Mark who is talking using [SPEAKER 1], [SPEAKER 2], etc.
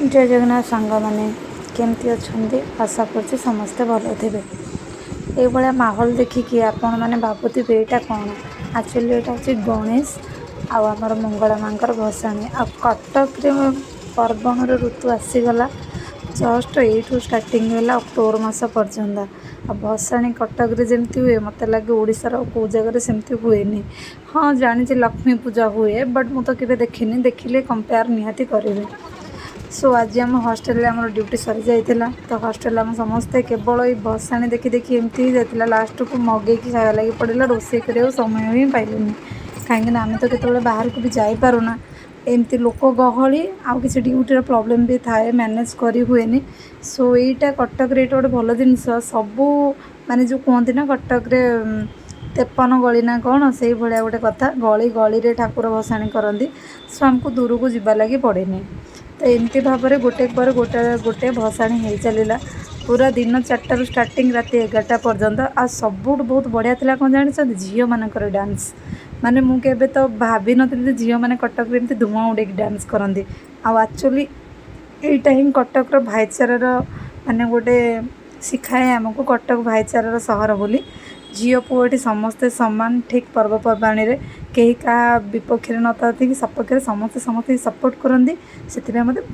[SPEAKER 1] जय जगन्नाथ सांग मैंने केमती अच्छा आशा कर समस्ते भल थे। ये माहौल देखिकी आपण मैंने भावुवे यहाँ कौन एक्चुअली यहाँ हूँ गणेश आमर मंगला माँ भसाणी आ कटक पर्वण ऋतु आसीगला जस्ट यू स्टार्टिंग है अक्टोबर मास पर्यंत आ भसाणी कटक जमी हुए मत लगे ओडार कौ जगह सेमती हुए। हाँ जानी लक्ष्मी पूजा हुए बट मुझे केवे देखनी देखिले कंपेयर निहाती करेंगे। सो आज आम हॉस्टल आम ड्यूटी सरी जाइए तो हॉस्टल आम समस्ते केवल ये भसाणी देखी देखी एमती ही जाता लास्ट को मगेकी खाया लगी पड़ा रोषे कर समय ही पाइलुनि कहीं आम तो केत बाहर को भी जापरूना एमती लोक गहली आउ कि ड्यूटी प्रॉब्लम भी थाए मैनेज करी हुए। सो यहाँ कटक गोटे भल जिनस सबू माने जो कहते ना कटक तेपन गली ना कौन से भाया गोटे कथा गली गली ठाकुर भसाणी करती। सो आमको दूर को जीवा लगी पड़ेनि तो एमती भाव में गोटे पर गोटे गोटे भसाणी हो चलला पूरा दिन 4 स्टार्टिंग राति 11टा पर्यंत आ सबुठ बहुत बढ़िया था। कौन जानते झील मानकर डांस माने मुझे तो भाभी नी झील मैंने कटक एमती धुआं उड़े डांस करती आक्चुअली यहीटा ही कटक भाईचारार माने गोटे शिखाए आमको कटक भाईचारार सहर बोली झील पुओटी समस्ते समान ठीक पर्वपर्वाणी रे कहीं क्या विपक्ष न था कि सपक्ष समस्ते समस्त सपोर्ट करती से बहुत